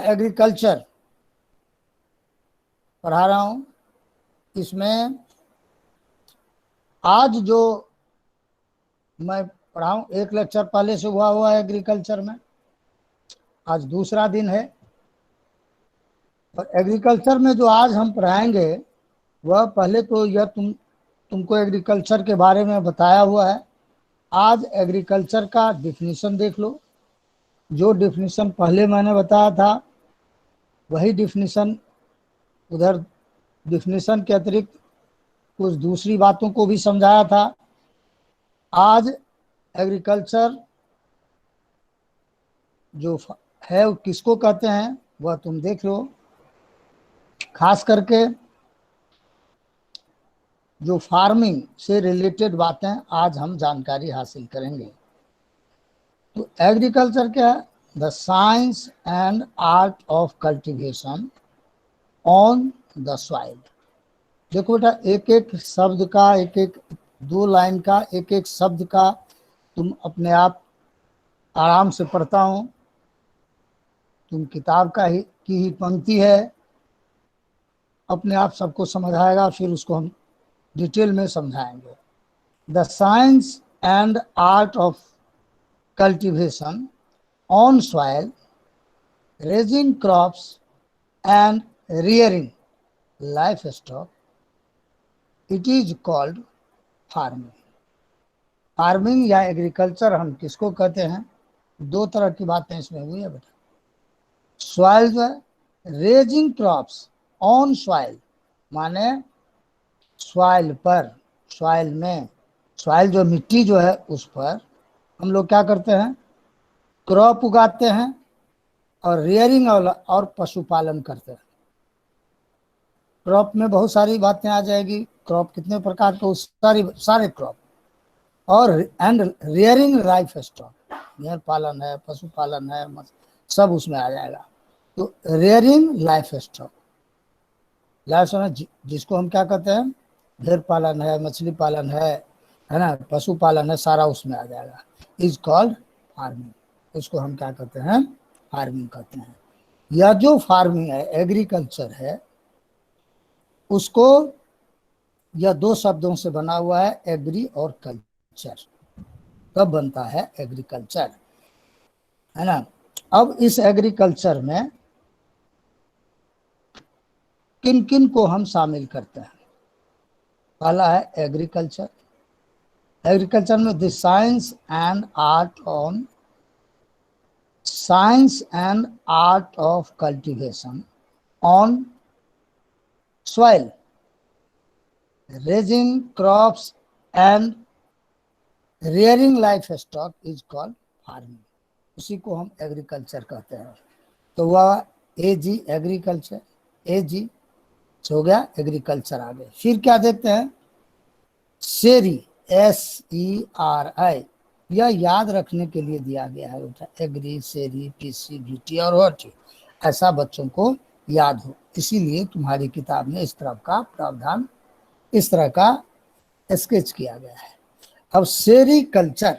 Agriculture पढ़ा रहा हूँ। इसमें आज जो मैं पढ़ाऊँ, एक लेक्चर पहले से हुआ है एग्रीकल्चर में, आज दूसरा दिन है। और एग्रीकल्चर में जो आज हम पढ़ाएंगे वह पहले तो यह तुमको एग्रीकल्चर के बारे में बताया हुआ है। आज एग्रीकल्चर का डिफिनीशन देख लो। जो डिफिनीशन पहले मैंने बताया था वही डिफिनीशन उधर डिफिनीशन के अतिरिक्त कुछ दूसरी बातों को भी समझाया था। आज एग्रीकल्चर जो है वो किसको कहते हैं वह तुम देख लो। खास करके जो फार्मिंग से रिलेटेड बातें आज हम जानकारी हासिल करेंगे। तो एग्रीकल्चर क्या है? The science and art of cultivation on the soil. देखो बेटा, एक एक शब्द का, एक एक 2 लाइन का, एक एक शब्द का तुम अपने आप आराम से पढ़ता हूँ। तुम किताब की ही पंक्ति है, अपने आप सबको समझ आएगा, फिर उसको हम डिटेल में समझाएंगे। The science and art of cultivation on soil, raising crops and rearing life stock, it is called farming. Farming या एग्रीकल्चर हम किसको कहते हैं? 2 तरह की बातें इसमें हुई है बेटा। सॉइल जो है, रेजिंग क्रॉप्स ऑन सॉइल माने सॉइल पर, सॉइल में, सॉइल जो मिट्टी जो है उस पर हम लोग क्या करते हैं? क्रॉप उगाते हैं और रियरिंग और पशुपालन करते हैं। क्रॉप में बहुत सारी बातें आ जाएगी। क्रॉप कितने प्रकार के, उस सारे क्रॉप। और एंड रियरिंग लाइफ स्टॉक, भेड़ पालन है, पशुपालन है, सब उसमें आ जाएगा। तो rearing life stock, life stock जिसको हम क्या कहते हैं? भेड़ पालन है, मछली पालन है ना, पशुपालन है, सारा उसमें आ जाएगा। Is called farming. इसको हम क्या कहते हैं? फार्मिंग कहते हैं। यह जो फार्मिंग है, एग्रीकल्चर है, उसको यह 2 शब्दों से बना हुआ है, एग्री और कल्चर। कब बनता है एग्रीकल्चर, है ना। अब इस एग्रीकल्चर में किन किन को हम शामिल करते हैं? पहला है एग्रीकल्चर। एग्रीकल्चर में the science and art on science and art of cultivation on soil, raising crops and rearing life stock is called farming. उसी को हम एग्रीकल्चर कहते हैं। तो वह ए जी एग्रीकल्चर, ए जी हो गया, एग्रीकल्चर आ गए। फिर क्या देखते हैं? सेरी, SERI। यह याद रखने के लिए दिया गया है बेटा, एग्री, सेरी, पीसी, बीटी और वॉट, ऐसा बच्चों को याद हो, इसीलिए तुम्हारी किताब में इस तरह का प्रावधान, इस तरह का स्केच किया गया है। अब सेरीकल्चर,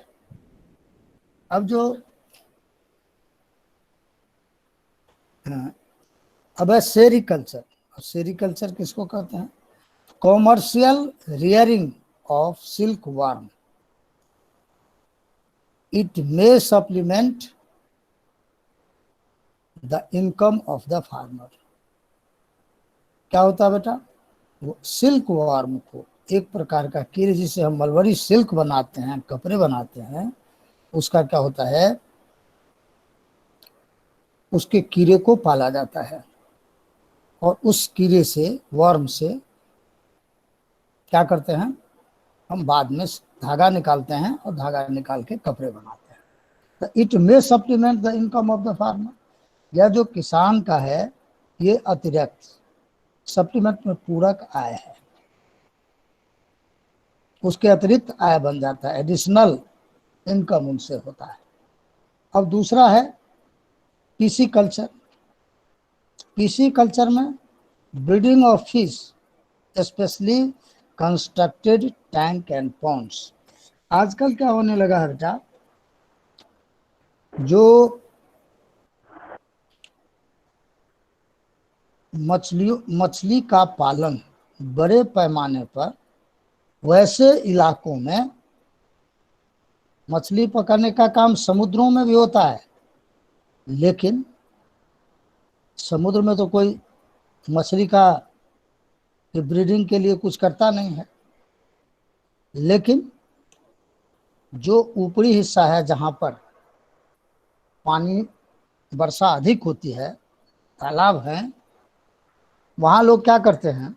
अब जो अब है सेरीकल्चर। सेरीकल्चर किसको कहते हैं? Commercial rearing of silk worm, it may supplement the income of the farmer. क्या होता है बेटा? वो सिल्क वर्म को, एक प्रकार का कीड़े जिसे हम मलबरी सिल्क बनाते हैं, कपड़े बनाते हैं, उसका क्या होता है? उसके कीड़े को पाला जाता है और उस कीड़े से, वर्म से क्या करते हैं? हम बाद में धागा निकालते हैं और धागा निकाल के कपड़े बनाते हैं। तो it may supplement the income of the farmer. यह जो किसान का है, ये अतिरिक्त, सप्लीमेंट में पूरक आय है, उसके अतिरिक्त आय बन जाता है, एडिशनल इनकम उनसे होता है। अब दूसरा है पीसी कल्चर। पीसी कल्चर में breeding of fish, specially constructed tank and ponds. आजकल क्या होने लगा है बेटा, जो मछली का पालन बड़े पैमाने पर वैसे इलाकों में, मछली पकड़ने का काम समुद्रों में भी होता है, लेकिन समुद्र में तो कोई मछली का ब्रीडिंग के लिए कुछ करता नहीं है। लेकिन जो ऊपरी हिस्सा है, जहाँ पर पानी वर्षा अधिक होती है, तालाब हैं, वहाँ लोग क्या करते हैं,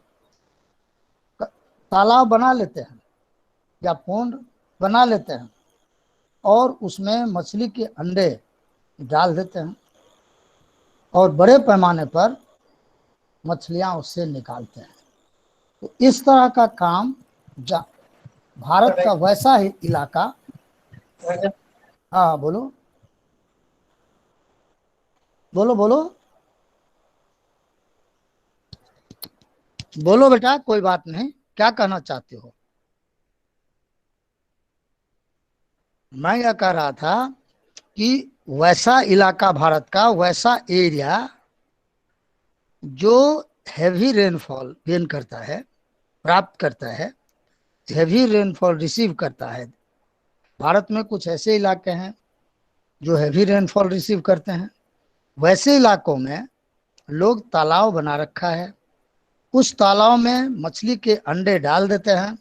तालाब बना लेते हैं या पोंड बना लेते हैं और उसमें मछली के अंडे डाल देते हैं और बड़े पैमाने पर मछलियां उससे निकालते हैं। तो इस तरह का काम भारत का वैसा ही इलाका। हाँ बोलो बोलो बोलो बोलो बेटा, कोई बात नहीं, क्या कहना चाहते हो? मैं यह कह रहा था कि वैसा इलाका भारत का, वैसा एरिया जो हैवी रेनफॉल गेन करता है, प्राप्त करता है, हैवी रेनफॉल रिसीव करता है। भारत में कुछ ऐसे इलाके हैं जो हैवी रेनफॉल रिसीव करते हैं। वैसे इलाकों में लोग तालाब बना रखा है, उस तालाब में मछली के अंडे डाल देते हैं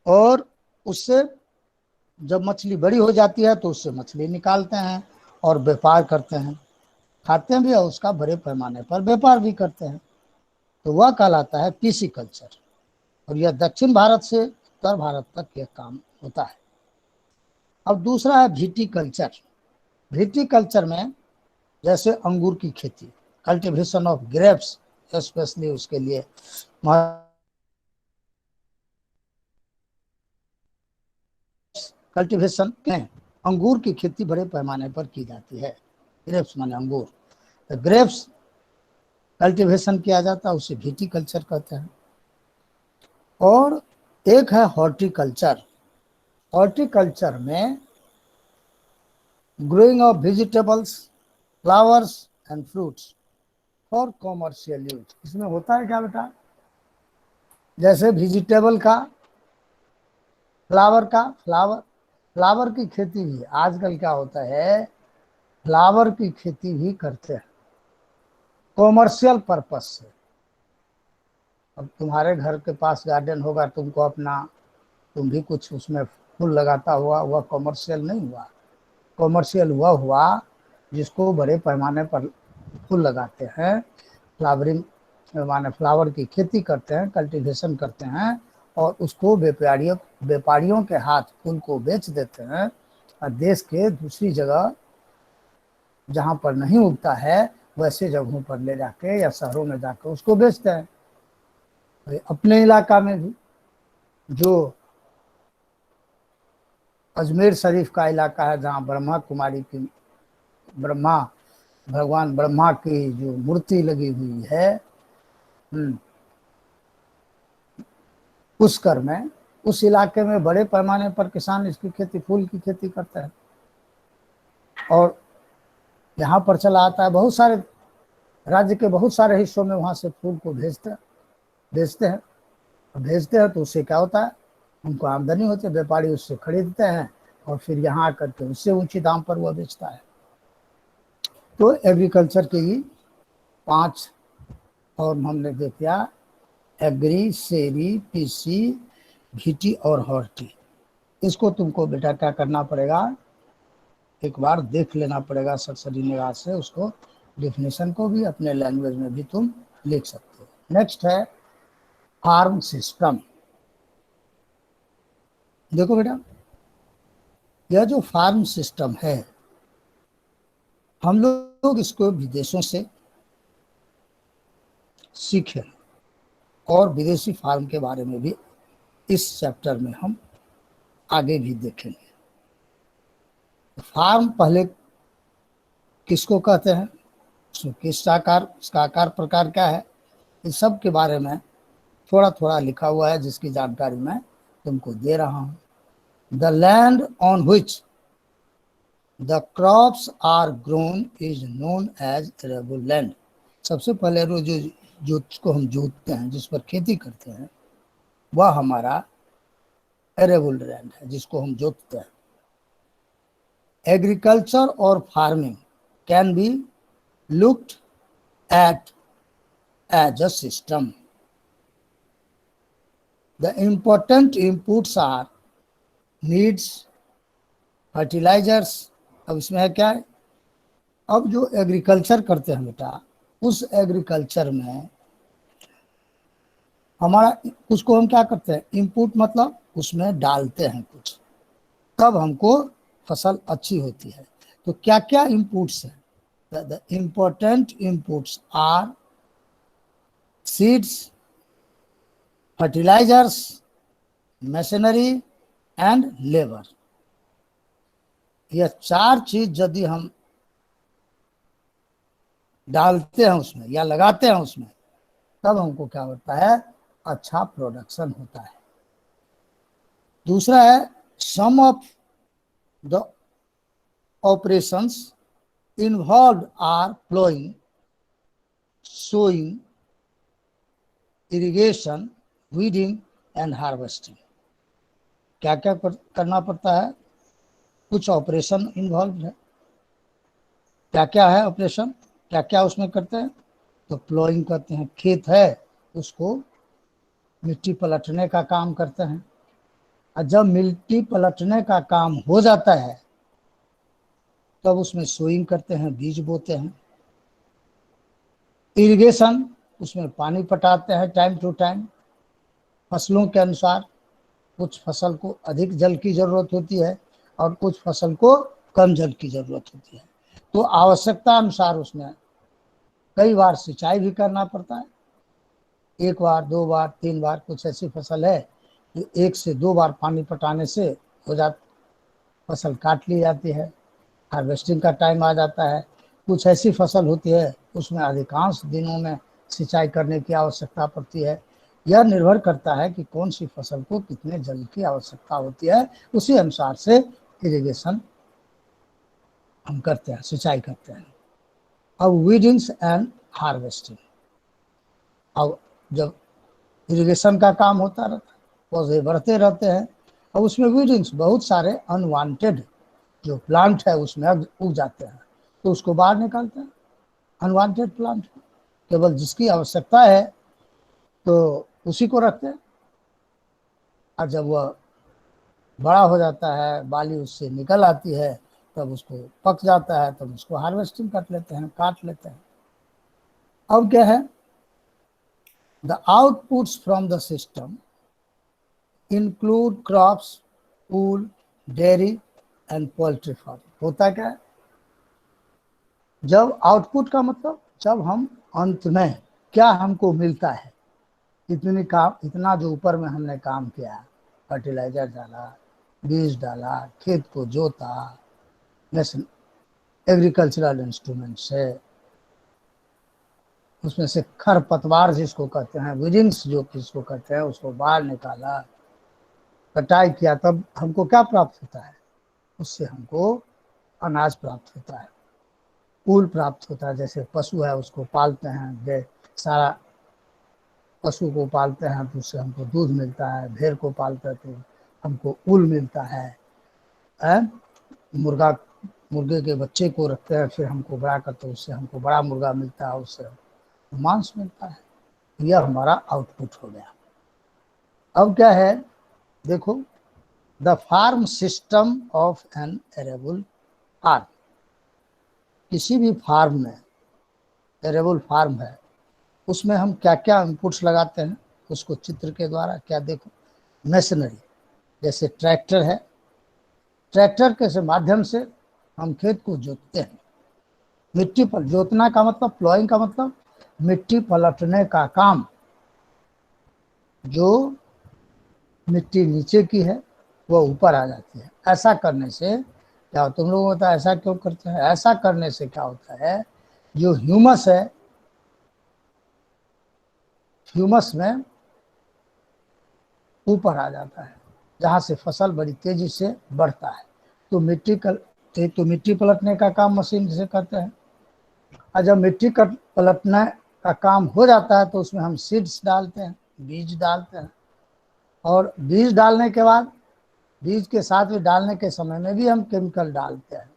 और उससे जब मछली बड़ी हो जाती है तो उससे मछली निकालते हैं और व्यापार करते हैं, खाते भी और उसका बड़े पैमाने पर व्यापार भी करते हैं। तो वह कहलाता है पीसी कल्चर। और यह दक्षिण भारत से उत्तर भारत तक यह काम होता है। अब दूसरा है विटीकल्चर। विटीकल्चर में जैसे अंगूर की खेती, कल्टीवेशन ऑफ ग्रेप्स, स्पेशली उसके लिए कल्टीवेशन में अंगूर की खेती बड़े पैमाने पर की जाती है। ग्रेप्स माने अंगूर, तो ग्रेप्स कल्टीवेशन किया जाता है, उसे विटीकल्चर कहते हैं। और एक है हॉर्टिकल्चर। हॉर्टिकल्चर में growing of vegetables, flowers and fruits for commercial use. इसमें होता है क्या बेटा, जैसे वेजिटेबल का, फ्लावर की खेती भी आजकल क्या होता है, फ्लावर की खेती भी करते हैं कॉमर्शियल पर्पस से। अब तुम्हारे घर के पास गार्डन होगा, तुमको अपना, तुम भी कुछ उसमें फूल लगाता हुआ, वह कॉमर्शियल नहीं हुआ। कॉमर्शियल वह हुआ जिसको बड़े पैमाने पर फूल लगाते हैं, फ्लावरिंग माने फ्लावर की खेती करते हैं, कल्टीवेशन करते हैं और उसको व्यापारियों के हाथ फूल को बेच देते हैं और देश के दूसरी जगह जहाँ पर नहीं उगता है वैसे जगहों पर ले जाके या शहरों में जाकर उसको बेचते हैं। अपने इलाका में भी जो अजमेर शरीफ का इलाका है, जहाँ भगवान ब्रह्मा की जो मूर्ति लगी हुई है पुष्कर में, उस इलाके में बड़े पैमाने पर किसान इसकी खेती, फूल की खेती करते हैं। और यहाँ पर चला आता है, बहुत सारे राज्य के बहुत सारे हिस्सों में वहाँ से फूल को भेजते हैं तो उससे क्या होता है, उनको आमदनी होती है, व्यापारी उससे खरीदते हैं और फिर यहाँ आकर के उससे ऊंची दाम पर वह बेचता है। तो एग्रीकल्चर के ही 5 और हमने देख लिया, एग्री, सेरी, पीसी, भीटी और हॉर्टी। इसको तुमको बेटा क्या करना पड़ेगा, एक बार देख लेना पड़ेगा सरसरी निगाह से, उसको डिफिनेशन को भी अपने लैंग्वेज में भी तुम लिख सकते हो। नेक्स्ट है फार्म सिस्टम। देखो बेटा, यह जो फार्म सिस्टम है, हम लोग इसको विदेशों से सीखे और विदेशी फार्म के बारे में भी इस चैप्टर में हम आगे भी देखेंगे। फार्म पहले किसको कहते हैं, किस आकार, उसका आकार प्रकार क्या है, इस सब के बारे में थोड़ा थोड़ा लिखा हुआ है, जिसकी जानकारी मैं तुमको दे रहा हूं। The land on which the crops are grown is known as arable land. सबसे पहले जो जिसको हम जोतते हैं, जिस पर खेती करते हैं, वह हमारा एरेबल लैंड है, जिसको हम जोतते हैं। एग्रीकल्चर और farming can be looked at as a system. The important inputs are needs, fertilizers. अब इसमें है क्या है, अब जो एग्रीकल्चर करते हैं बेटा, उस एग्रीकल्चर में हमारा, उसको हम क्या करते हैं, इनपुट मतलब उसमें डालते हैं कुछ, तब हमको फसल अच्छी होती है। तो क्या क्या इनपुट्स हैं? The important inputs are seeds, fertilizers, machinery and labour. यह चार चीज यदि हम डालते हैं उसमें या लगाते हैं उसमें, तब हमको क्या होता है, अच्छा प्रोडक्शन होता है। दूसरा है, some of the operations involve are ploughing, sowing, irrigation, weeding and harvesting. क्या क्या करना पड़ता है? कुछ ऑपरेशन इन्वॉल्व है। क्या क्या है ऑपरेशन, क्या क्या उसमें करते हैं? तो प्लोइंग करते हैं, खेत है उसको मिट्टी पलटने का काम करते हैं, और जब मिट्टी पलटने का काम हो जाता है तब उसमें सोइंग करते हैं, बीज बोते हैं। इरिगेशन, उसमें पानी पटाते हैं टाइम टू टाइम, फसलों के अनुसार। कुछ फसल को अधिक जल की जरूरत होती है और कुछ फसल को कम जल की जरूरत होती है, तो आवश्यकता अनुसार उसमें कई बार सिंचाई भी करना पड़ता है। एक बार, दो बार, तीन बार। कुछ ऐसी फसल है कि एक से दो बार पानी पटाने से हो जाती, फसल काट ली जाती है, हार्वेस्टिंग का टाइम आ जाता है। कुछ ऐसी फसल होती है उसमें अधिकांश दिनों में सिंचाई करने की आवश्यकता पड़ती है। यह निर्भर करता है कि कौन सी फसल को कितने जल की आवश्यकता होती है, उसी अनुसार से इरिगेशन हम करते हैं, सिंचाई करते हैं। अब वीडिंग्स एंड हार्वेस्टिंग, अब जब इरिगेशन का काम होता रहता है, पौधे बढ़ते रहते हैं, और उसमें वीडिंग्स, बहुत सारे अनवांटेड जो प्लांट है उसमें उग जाते हैं, तो उसको बाहर निकालते हैं। अनवांटेड प्लांट केवल जिसकी आवश्यकता है तो उसी को रखते हैं, और जब वह बड़ा हो जाता है, बाली उससे निकल आती है, तब उसको पक जाता है, तब उसको हार्वेस्टिंग कर लेते हैं, काट लेते हैं। अब क्या है, the outputs from the system include crops, wool, dairy and poultry farm. होता क्या है, जब आउटपुट का मतलब, जब हम अंत में क्या हमको मिलता है, इतनी काम, इतना जो ऊपर में हमने काम किया, फर्टिलाइजर डाला, बीज डाला, खेत को जोता, एग्रीकल्चरल इंस्ट्रूमेंट से, उसमें से खर पतवार जिसको कहते हैं, विजिंग्स जो किसको कहते हैं, उसको बाहर निकाला, कटाई किया, तब हमको क्या प्राप्त होता है? उससे हमको अनाज प्राप्त होता है, ऊल प्राप्त होता है। जैसे पशु है उसको पालते हैं, सारा पशु को पालते हैं तो उससे हमको दूध मिलता है, भेड़ को पालते हैं तो हमको ऊल मिलता है, मुर्गा, मुर्गे के बच्चे को रखते हैं, फिर हमको बड़ा करते हैं, उससे हमको बड़ा मुर्गा मिलता है, उससे मांस मिलता है। यह हमारा आउटपुट हो गया। अब क्या है, देखो, the farm system of an arable farm. किसी भी फार्म में, एरेबल फार्म है, उसमें हम क्या क्या इनपुट्स लगाते हैं, उसको चित्र के द्वारा क्या देखो। मशीनरी, जैसे ट्रैक्टर है, ट्रैक्टर के माध्यम से हम खेत को जोतते हैं। मिट्टी पर जोतना का मतलब, प्लॉइंग का मतलब मिट्टी पलटने का काम। जो मिट्टी नीचे की है वो ऊपर आ जाती है। ऐसा करने से क्या, तुम लोग होता है ऐसा क्यों करते हैं? ऐसा करने से क्या होता है, जो ह्यूमस है, ह्यूमस में ऊपर आ जाता है, जहाँ से फसल बड़ी तेजी से बढ़ता है। तो मिट्टी तो मिट्टी पलटने का काम मशीन से करते हैं। और जब मिट्टी का पलटने का काम हो जाता है तो उसमें हम सीड्स डालते हैं, बीज डालते हैं। और बीज डालने के बाद, बीज के साथ भी डालने के समय में भी हम केमिकल डालते हैं,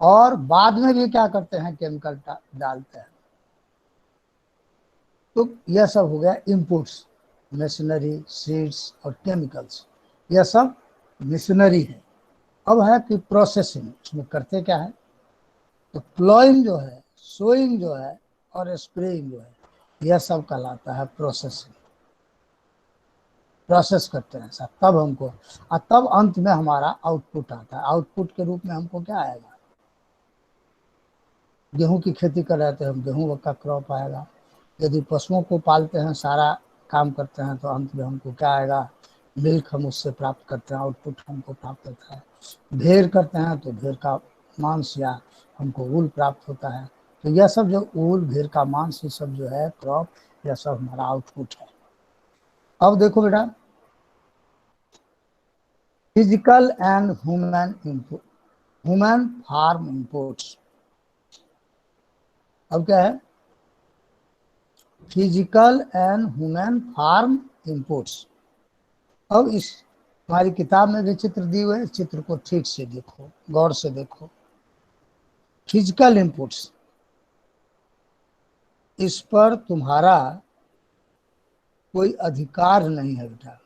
और बाद में भी क्या करते हैं, केमिकल डालते हैं। तो यह सब हो गया इनपुट्स, मशीनरी, सीड्स और केमिकल्स, यह सब मशीनरी है। अब है कि प्रोसेसिंग, उसमें करते क्या है, तो प्लॉइंग जो है, सोइंग जो है और स्प्रेइंग जो है, यह सब कहलाता है प्रोसेसिंग। प्रोसेस करते हैं सर, तब हमको, और तब अंत में हमारा आउटपुट आता है। आउटपुट के रूप में हमको क्या आएगा, गेहूं की खेती कर रहे थे हम, गेहूं का क्रॉप आएगा। यदि पशुओं को पालते हैं, सारा काम करते हैं, तो अंत में हमको क्या आएगा, मिल्क हम उससे प्राप्त करते हैं, आउटपुट हमको प्राप्त होता है। भेड़ करते हैं तो भेड़ का मांस या हमको ऊल प्राप्त होता है। तो यह सब जो ऊल, भेड़ का मांस, ये सब जो है क्रॉप, यह सब हमारा आउटपुट है। अब देखो बेटा, physical and human input, human farm inputs. अब क्या है, physical and human farm inputs. अब इस हमारी किताब में भी चित्र दिए हुए हैं, चित्र को ठीक से देखो, गौर से देखो। फिजिकल इनपुट्स, इस पर तुम्हारा कोई अधिकार नहीं है बेटा।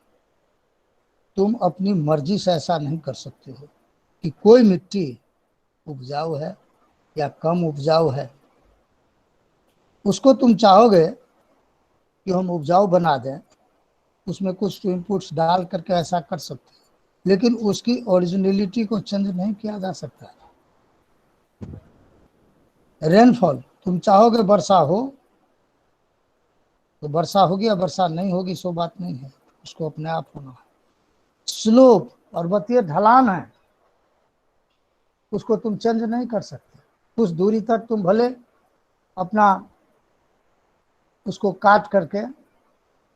तुम अपनी मर्जी से ऐसा नहीं कर सकते हो कि कोई मिट्टी उपजाऊ है या कम उपजाऊ है, उसको तुम चाहोगे कि हम उपजाऊ बना दें, उसमें कुछ इनपुट्स डाल करके ऐसा कर सकते हैं, लेकिन उसकी ओरिजिनलिटी को चेंज नहीं किया जा सकता। रेनफॉल, तुम चाहोगे वर्षा हो तो वर्षा होगी, या वर्षा नहीं होगी सो बात नहीं है, उसको अपने आप होना है। स्लोप, पर्वतीय ढलान है, उसको तुम चेंज नहीं कर सकते। कुछ दूरी तक तुम भले अपना उसको काट करके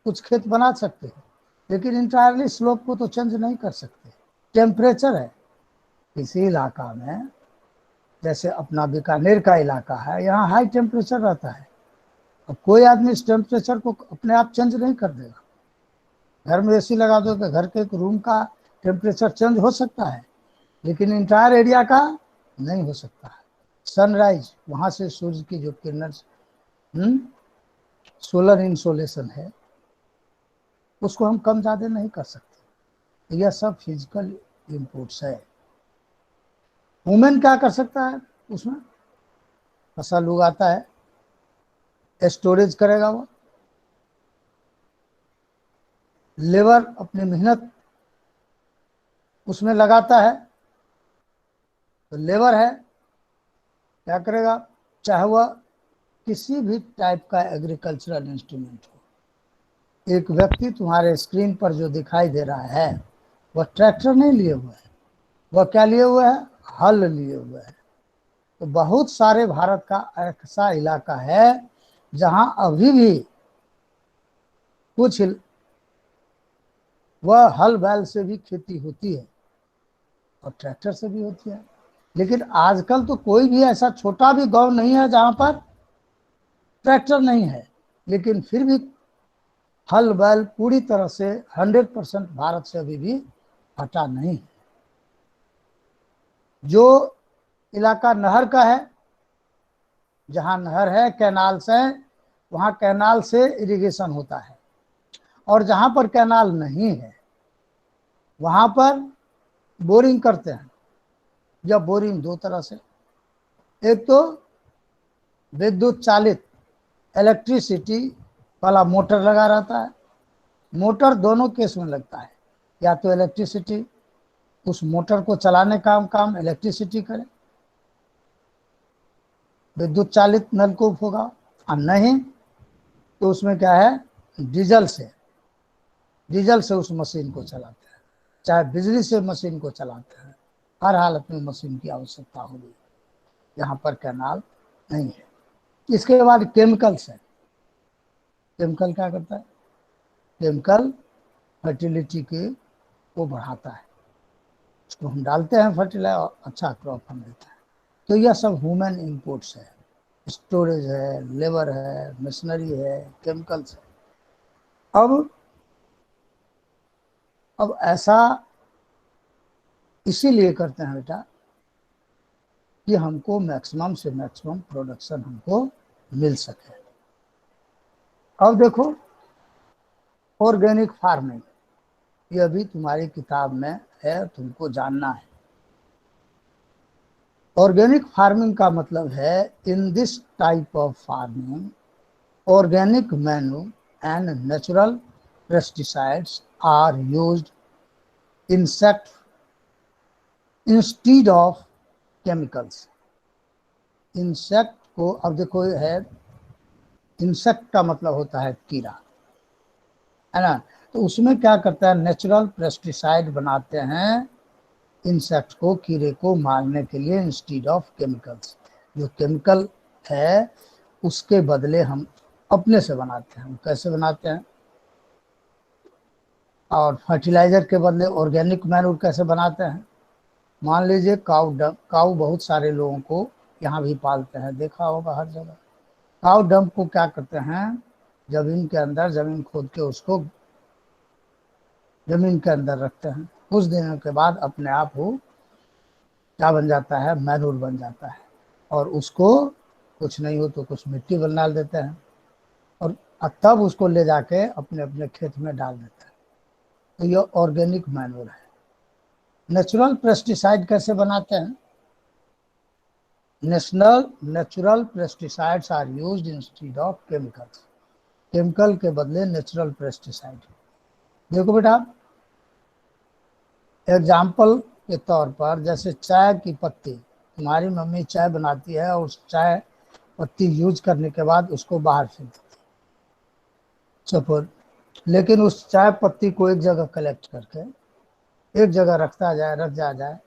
कुछ खेत बना सकते हो, लेकिन इंटायरली स्लोप को तो चेंज नहीं कर सकते। टेम्परेचर है, किसी इलाका में, जैसे अपना बीकानेर का इलाका है, यहाँ हाई टेम्परेचर रहता है। अब कोई आदमी इस टेम्परेचर को अपने आप चेंज नहीं कर देगा। घर में एसी लगा दो तो घर के एक रूम का टेम्परेचर चेंज हो सकता है, लेकिन इंटायर एरिया का नहीं हो सकता है। सनराइज, वहां से सूर्य की जो किरण, सोलर इंसोलेशन है, उसको हम कम ज्यादा नहीं कर सकते। यह सब फिजिकल इनपुट्स है। वुमेन क्या कर सकता है, उसमें फसल उगाता है, स्टोरेज करेगा, वो लेबर अपनी मेहनत उसमें लगाता है, तो लेबर है, क्या करेगा, चाहे वह किसी भी टाइप का एग्रीकल्चरल इंस्ट्रूमेंट हो। एक व्यक्ति तुम्हारे स्क्रीन पर जो दिखाई दे रहा है, वह ट्रैक्टर नहीं लिए हुए है, वह क्या लिए हुए है, हल लिए हुए है। तो बहुत सारे भारत का ऐसा इलाका है जहां अभी भी कुछ वह हल बैल से भी खेती होती है और ट्रैक्टर से भी होती है। लेकिन आजकल तो कोई भी ऐसा छोटा भी गांव नहीं है जहां पर ट्रैक्टर नहीं है, लेकिन फिर भी हल बैल पूरी तरह से 100% भारत से अभी भी हटा नहीं है। जो इलाका नहर का है, जहां नहर है, कैनाल से, वहां कैनाल से इरिगेशन होता है, और जहां पर कैनाल नहीं है वहां पर बोरिंग करते हैं। जब बोरिंग दो तरह से, एक तो विद्युत चालित इलेक्ट्रिसिटी वाला मोटर लगा रहता है। मोटर दोनों केस में लगता है, या तो इलेक्ट्रिसिटी, उस मोटर को चलाने का काम इलेक्ट्रिसिटी करे, विद्युत चालित नलकूप होगा, और नहीं तो उसमें क्या है, डीजल से, डीजल से उस मशीन को चलाते हैं, चाहे बिजली से मशीन को चलाते हैं। हर हालत में मशीन की आवश्यकता होगी, यहाँ पर कैनाल नहीं है। इसके बाद केमिकल्स है। केमिकल क्या करता है, केमिकल फर्टिलिटी के को बढ़ाता है, उसको हम डालते हैं फर्टिलाइजर, अच्छा क्रॉप हम देता है। तो यह सब ह्यूमन इनपुट्स है। स्टोरेज है, लेबर है, मशीनरी है, केमिकल्स है। अब ऐसा इसीलिए करते हैं बेटा कि हमको मैक्सिमम से मैक्सिमम प्रोडक्शन हमको मिल सके। अब देखो ऑर्गेनिक फार्मिंग, ये भी तुम्हारी किताब में है, तुमको जानना है। ऑर्गेनिक फार्मिंग का मतलब है in this type of farming organic manure and natural pesticides are used insect instead of chemicals. Insect को, अब देखो है, इंसेक्ट का मतलब होता है कीड़ा, है ना। तो उसमें क्या करता है, नेचुरल पेस्टिसाइड बनाते हैं इंसेक्ट को, कीड़े को मारने के लिए, इंस्टीड ऑफ केमिकल्स। जो केमिकल है उसके बदले हम अपने से बनाते हैं। कैसे बनाते हैं? और फर्टिलाइजर के बदले ऑर्गेनिक मैन्यूर कैसे बनाते हैं? मान लीजिए काऊ बहुत सारे लोगों को यहाँ भी पालते हैं, देखा होगा हर जगह। काऊ डंप को क्या करते हैं, जमीन के अंदर, जमीन खोद के उसको जमीन के अंदर रखते हैं। कुछ दिनों के बाद अपने आप वो क्या बन जाता है, मैनूर बन जाता है। और उसको कुछ नहीं हो तो कुछ मिट्टी बना डाल देते हैं, और तब उसको ले जाके अपने अपने खेत में डाल देते हैं। तो ये ऑर्गेनिक मैनूर है। नेचुरल पेस्टिसाइड कैसे बनाते हैं? Natural pesticides are used instead of chemicals. Chemical के बदले नेचुरल पेस्टिसाइड। देखो बेटा, एग्जाम्पल के तौर पर, जैसे चाय की पत्ती, तुम्हारी मम्मी चाय बनाती है और उस चाय पत्ती यूज करने के बाद उसको बाहर फेंक देती है सपोज। लेकिन उस चाय पत्ती को एक जगह कलेक्ट करके एक जगह रखा जाए,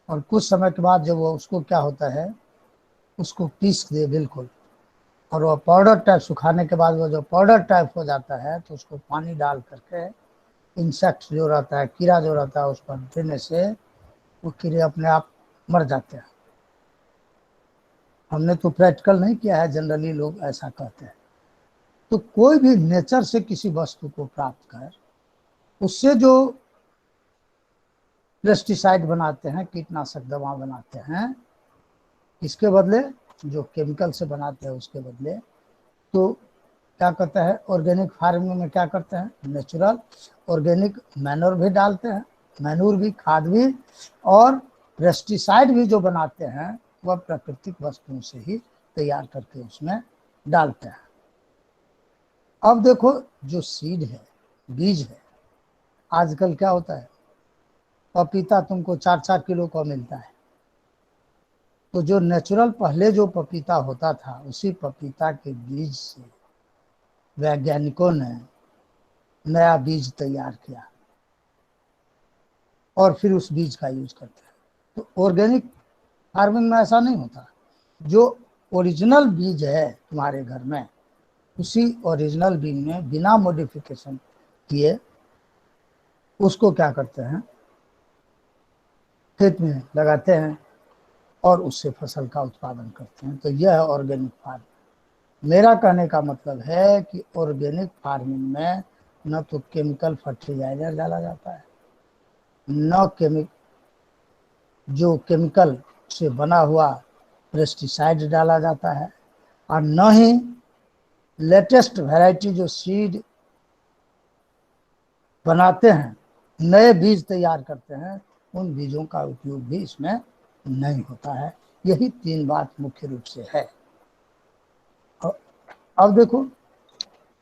और कुछ समय के बाद जब वो उसको क्या होता है, उसको पीस दे बिल्कुल, और वो पाउडर टाइप, सुखाने के बाद वो जो पाउडर टाइप हो जाता है, तो उसको पानी डाल करके इंसेक्ट जो रहता है, कीड़ा जो रहता है, उस पर देने से वो कीड़े अपने आप मर जाते हैं। हमने तो प्रैक्टिकल नहीं किया है, जनरली लोग ऐसा कहते हैं। तो कोई भी नेचर से किसी वस्तु को प्राप्त कर उससे जो पेस्टिसाइड बनाते हैं, कीटनाशक दवा बनाते हैं, इसके बदले, जो केमिकल से बनाते हैं उसके बदले, तो क्या करता है, ऑर्गेनिक फार्मिंग में क्या करते हैं, नेचुरल ऑर्गेनिक मैनूर भी डालते हैं, मैनूर भी, खाद भी, और पेस्टिसाइड भी जो बनाते हैं वह प्राकृतिक वस्तुओं से ही तैयार करके उसमें डालते हैं। अब देखो, जो सीड है, बीज है, आजकल क्या होता है, पपीता तुमको 4-4 किलो का मिलता है। तो जो नेचुरल पहले जो पपीता होता था, उसी पपीता के बीज से वैज्ञानिकों ने नया बीज तैयार किया और फिर उस बीज का यूज करते हैं। तो ऑर्गेनिक फार्मिंग में ऐसा नहीं होता। जो ओरिजिनल बीज है तुम्हारे घर में, उसी ओरिजिनल बीज में बिना मॉडिफिकेशन किए उसको क्या करते हैं, खेत में लगाते हैं और उससे फसल का उत्पादन करते हैं। तो यह है ऑर्गेनिक फार्मिंग। मेरा कहने का मतलब है कि ऑर्गेनिक फार्मिंग में न तो केमिकल फर्टिलाइजर डाला जाता है, न जो केमिकल से बना हुआ पेस्टिसाइड डाला जाता है, और न ही लेटेस्ट वैरायटी जो सीड बनाते हैं, नए बीज तैयार करते हैं, उन बीजों का उपयोग भी इसमें नहीं होता है। यही 3 बात मुख्य रूप से है। अब देखो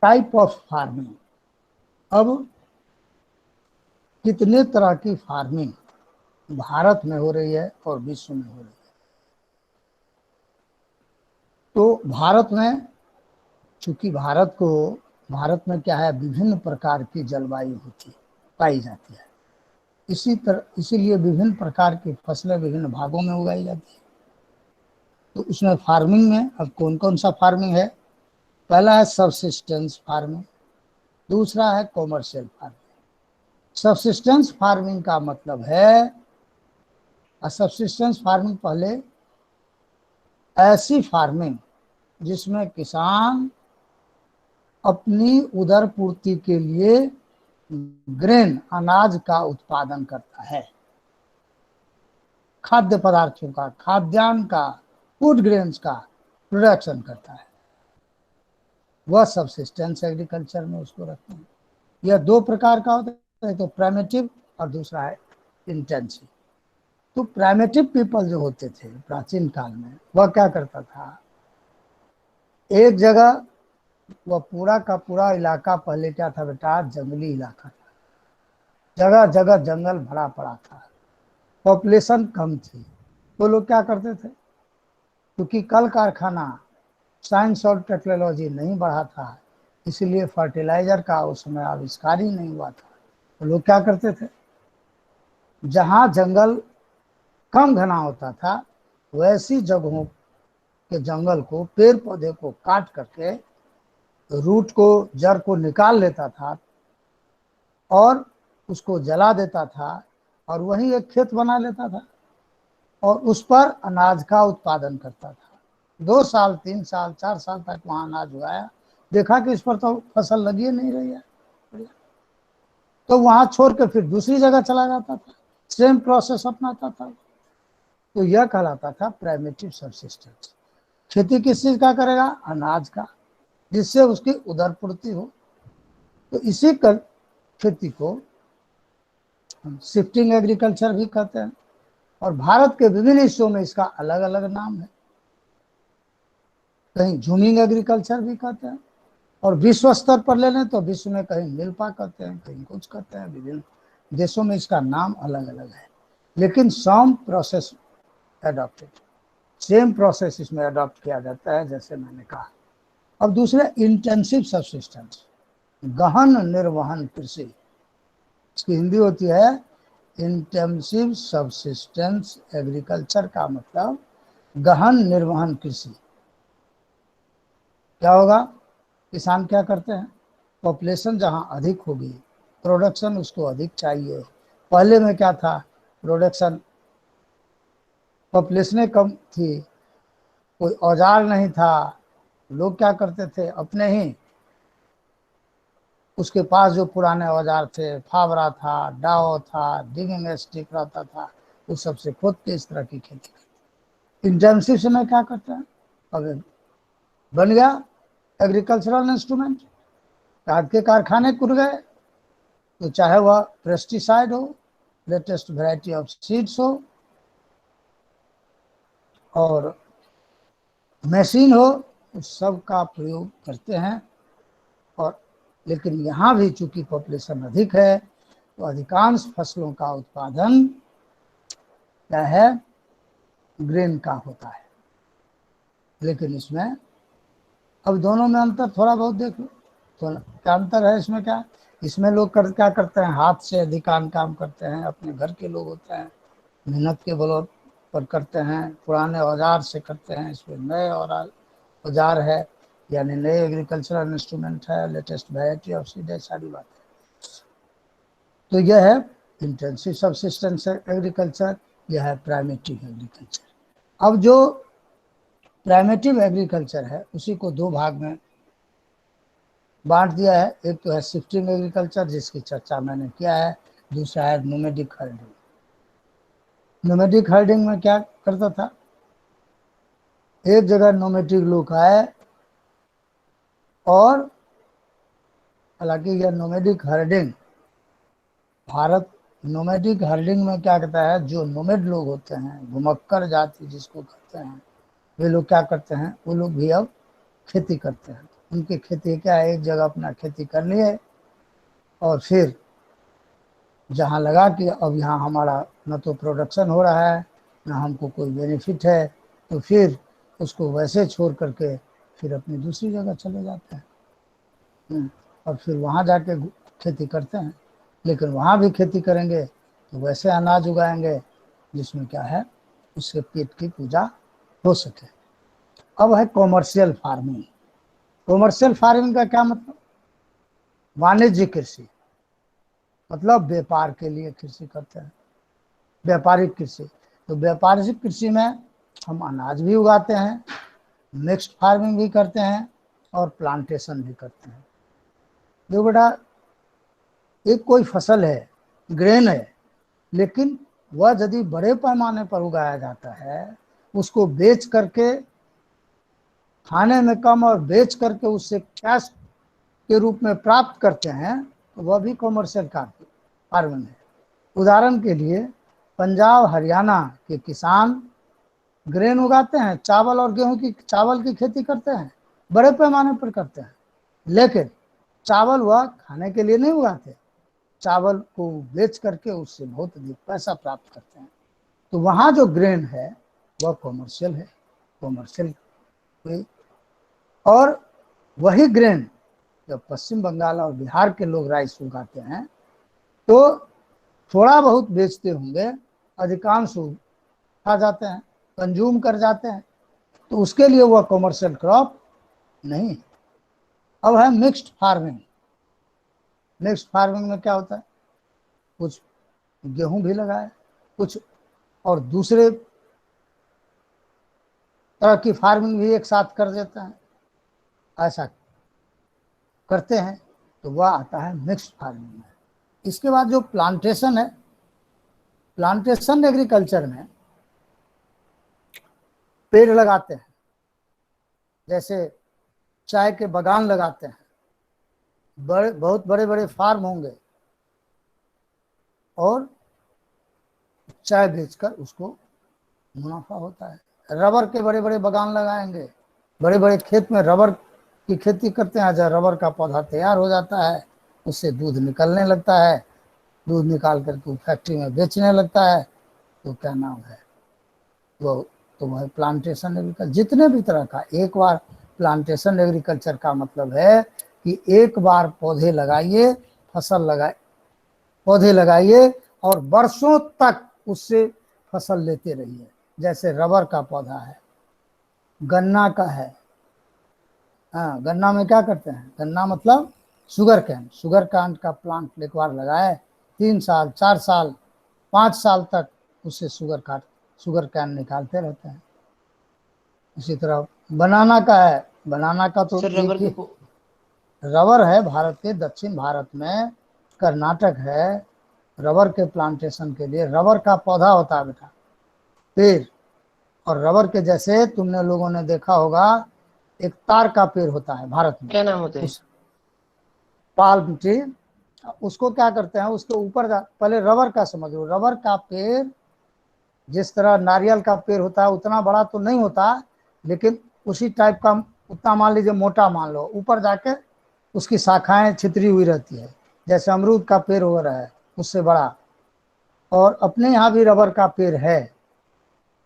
टाइप ऑफ फार्मिंग। अब कितने तरह की फार्मिंग भारत में हो रही है और विश्व में हो रही है। तो भारत में, चूंकि भारत में क्या है, विभिन्न प्रकार की जलवायु होती पाई जाती है, इसीलिए विभिन्न प्रकार की फसलें विभिन्न भागों में उगाई जाती है। तो उसमें फार्मिंग में अब कौन कौन सा फार्मिंग है? पहला है सबसिस्टेंस फार्मिंग, दूसरा है कॉमर्शियल फार्मिंग। सबसिस्टेंस फार्मिंग का मतलब है, सबसिस्टेंस फार्मिंग पहले ऐसी फार्मिंग जिसमें किसान अपनी उदर पूर्ति के लिए ग्रेन अनाज का उत्पादन करता है, खाद्य पदार्थों का, खाद्यान्न का, फूड ग्रेन्स का प्रोडक्शन करता है, वह सबसिस्टेंस एग्रीकल्चर में उसको रखते हैं। यह दो प्रकार का होता है, एक तो प्राइमेटिव और दूसरा है इंटेंसिव। तो प्राइमेटिव पीपल जो होते थे प्राचीन काल में, वह क्या करता था, एक जगह, वह पूरा का पूरा इलाका पहले क्या था बेटा, जंगली इलाका था, जगह जगह जंगल भरा पड़ा था, पॉपुलेशन कम थी। तो लोग क्या करते थे, क्योंकि कल कारखाना, साइंस और टेक्नोलॉजी नहीं बढ़ा था, इसलिए फर्टिलाइजर का उस समय आविष्कार ही नहीं हुआ था। तो लोग क्या करते थे, जहां जंगल कम घना होता था, वैसी जगहों के जंगल को, पेड़ पौधे को काट करके रूट को, जड़ को निकाल लेता था और उसको जला देता था और वही एक खेत बना लेता था और उस पर अनाज का उत्पादन करता था। 2 साल 3 साल 4 साल तक वहां अनाज उगाया, देखा कि इस पर तो फसल लगी नहीं रही है, तो वहां छोड़ के फिर दूसरी जगह चला जाता था, सेम प्रोसेस अपनाता था। तो यह कहलाता था प्राइमेटिव सबसिस्टेंस। खेती किस चीज का करेगा, अनाज का, जिससे उसकी उदर पूर्ति हो। तो इसी खेती को हम शिफ्टिंग एग्रीकल्चर भी कहते हैं और भारत के विभिन्न हिस्सों में इसका अलग अलग नाम है। कहीं झूमिंग एग्रीकल्चर भी कहते हैं और विश्व स्तर पर ले लें तो विश्व में कहीं मिल्पा कहते हैं, कहीं कुछ कहते हैं, विभिन्न देशों में इसका नाम अलग अलग है, लेकिन some process adopted, same process इसमें अडॉप्ट किया जाता है जैसे मैंने कहा। अब दूसरा इंटेंसिव सबसिस्टेंस, गहन निर्वहन कृषि, इसकी हिंदी होती है इंटेंसिव सबसिस्टेंस एग्रीकल्चर, का मतलब गहन निर्वहन कृषि। क्या होगा, किसान क्या करते हैं, पॉपुलेशन जहां अधिक होगी, प्रोडक्शन उसको अधिक चाहिए। पहले में क्या था, प्रोडक्शन, पॉपुलेशन कम थी, कोई औजार नहीं था, लोग क्या करते थे, अपने ही उसके पास जो पुराने औजार थे, फावड़ा था, डाव था, डिगिंग स्टिक रहता था, उस सबसे खोद के इस तरह की खेती करते। इंटेंसिव से मैं क्या करता है, अब बन गया एग्रीकल्चरल इंस्ट्रूमेंट, खाद के कारखाने खुल गए, तो चाहे वह पेस्टिसाइड हो, लेटेस्ट वैरायटी ऑफ सीड्स हो और मशीन हो, उस सब का प्रयोग करते हैं। और लेकिन यहाँ भी चूंकि पॉपुलेशन अधिक है, तो अधिकांश फसलों का उत्पादन क्या है, ग्रेन का होता है। लेकिन इसमें अब दोनों में अंतर थोड़ा बहुत देख लो, तो क्या अंतर है इसमें, क्या इसमें लोग क्या करते हैं, हाथ से अधिकांश काम करते हैं, अपने घर के लोग होते हैं, मेहनत के बल पर करते हैं, पुराने औजार से करते हैं, इसमें नए औजार है, यानी नए एग्रीकल्चरल इंस्ट्रूमेंट है, लेटेस्ट वैरायटी ऑफ सीड है, सारी बात है। तो यह है इंटेंसिव सबसिस्टेंस एग्रीकल्चर, यह है प्राइमेटिव एग्रीकल्चर। अब जो प्राइमेटिव एग्रीकल्चर है उसी को दो भाग में बांट दिया है, एक तो है शिफ्टिंग एग्रीकल्चर जिसकी चर्चा मैंने किया है, दूसरा है नोमैडिक हर्डिंग। नोमैडिक हर्डिंग में क्या करता था, एक जगह नोमैडिक लोग आए और हालांकि यह nomadic herding, Bharat nomadic herding में क्या कहता है, जो नोमैड लोग होते हैं, घुमक्कर जाति जिसको कहते हैं, वे लोग क्या करते हैं, वो लोग भी अब खेती करते हैं। उनकी खेती क्या है, एक जगह अपना खेती कर लिए और फिर जहाँ लगा कि अब यहाँ हमारा न तो प्रोडक्शन हो रहा है, न हमको कोई बेनिफिट है, तो फिर उसको वैसे छोड़ करके फिर अपनी दूसरी जगह चले जाते हैं और फिर वहाँ जाके खेती करते हैं। लेकिन वहाँ भी खेती करेंगे तो वैसे अनाज उगाएंगे जिसमें क्या है, उससे पेट की पूजा हो सके। अब है कॉमर्शियल फार्मिंग। कॉमर्शियल फार्मिंग का क्या मतलब, वाणिज्यिक कृषि, मतलब व्यापार के लिए कृषि करते हैं, व्यापारिक कृषि। तो व्यापारिक कृषि में हम अनाज भी उगाते हैं मिक्स्ड फार्मिंग भी करते हैं और प्लांटेशन भी करते हैं। देखो बेटा, एक कोई फसल है, ग्रेन है, लेकिन वह यदि बड़े पैमाने पर उगाया जाता है, उसको बेच करके, खाने में कम और बेच करके उससे कैश के रूप में प्राप्त करते हैं, तो वह भी कॉमर्शियल फार्मिंग है। उदाहरण के लिए पंजाब हरियाणा के किसान ग्रेन उगाते हैं, चावल और गेहूं की, चावल की खेती करते हैं, बड़े पैमाने पर करते हैं, लेकिन चावल वह खाने के लिए नहीं उगाते, चावल को बेच करके उससे बहुत अधिक पैसा प्राप्त करते हैं। तो वहाँ जो ग्रेन है वह कॉमर्शियल है, कॉमर्शियल। और वही ग्रेन जब पश्चिम बंगाल और बिहार के लोग राइस उगाते हैं तो थोड़ा बहुत बेचते होंगे, अधिकांश खा जाते हैं, कंज्यूम कर जाते हैं, तो उसके लिए वह कॉमर्शियल क्रॉप नहीं है। अब है मिक्स्ड फार्मिंग। मिक्स्ड फार्मिंग में क्या होता है, कुछ गेहूं भी लगाए, कुछ और दूसरे तरह की फार्मिंग भी एक साथ कर देते हैं, ऐसा करते हैं, तो वह आता है मिक्स्ड फार्मिंग में। इसके बाद जो प्लांटेशन है, प्लांटेशन एग्रीकल्चर में पेड़ लगाते हैं, जैसे चाय के बागान लगाते हैं, बड़े बहुत बड़े बड़े फार्म होंगे और चाय बेचकर उसको मुनाफा होता है। रबर के बड़े बड़े बागान लगाएंगे, बड़े बड़े खेत में रबर की खेती करते हैं, जब रबर का पौधा तैयार हो जाता है उससे दूध निकलने लगता है, दूध निकाल करके फैक्ट्री में बेचने लगता है, तो क्या नाम है वो, तो वह प्लांटेशन एग्रीकल्चर। जितने भी तरह का, एक बार प्लांटेशन एग्रीकल्चर का मतलब है कि एक बार पौधे लगाइए, फसल लगाए, पौधे लगाइए और वर्षों तक उससे फसल लेते रहिए। जैसे रबर का पौधा है, गन्ना का है। हाँ, गन्ना में क्या करते हैं, गन्ना मतलब शुगर कैन, शुगर कैन का प्लांट एक बार लगाए, 3 साल 4 साल 5 साल तक उससे शुगर कैन निकालते रहते हैं। इसी तरह बनाना का है, बनाना का तो एक ही रबर है, भारत के दक्षिण भारत में कर्नाटक है, रबर के प्लांटेशन के लिए रबर का पौधा होता है बेटा, पेड़। और रबर के जैसे तुमने लोगों ने देखा होगा एक तार का पेड़ होता है भारत में, क्या नाम होता है, पाल्म ट्री। उसको क्या करते हैं, उसके ऊपर पहले रबर का समझो, रबर का पेड़ जिस तरह नारियल का पेड़ होता है उतना बड़ा तो नहीं होता, लेकिन उसी टाइप का, उतना मान लीजिए मोटा मान लो, ऊपर जाके उसकी शाखाएं छितरी हुई रहती है, जैसे अमरूद का पेड़ हो रहा है उससे बड़ा। और अपने यहाँ भी रबर का पेड़ है,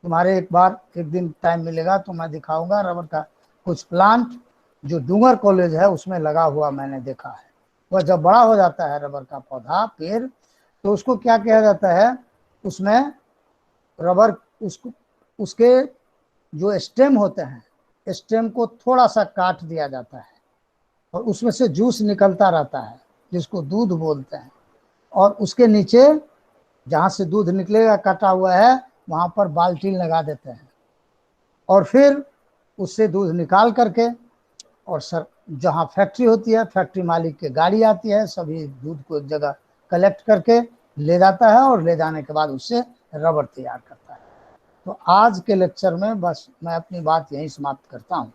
तुम्हारे एक बार एक दिन टाइम मिलेगा तो मैं दिखाऊंगा रबर का कुछ प्लांट, जो डूंगर कॉलेज है उसमें लगा हुआ मैंने देखा है। वह जब बड़ा हो जाता है रबर का पौधा, पेड़, तो उसको क्या किया जाता है, उसमें रबर, उसको, उसके जो स्टेम होते हैं, स्टेम को थोड़ा सा काट दिया जाता है और उसमें से जूस निकलता रहता है जिसको दूध बोलते हैं। और उसके नीचे जहाँ से दूध निकलेगा कटा हुआ है, वहाँ पर बाल्टी लगा देते हैं और फिर उससे दूध निकाल करके, और सर जहाँ फैक्ट्री होती है, फैक्ट्री मालिक की गाड़ी आती है, सभी दूध को एक जगह कलेक्ट करके ले जाता है और ले जाने के बाद उससे रबर तैयार करता है। तो आज के लेक्चर में बस मैं अपनी बात यहीं समाप्त करता हूँ।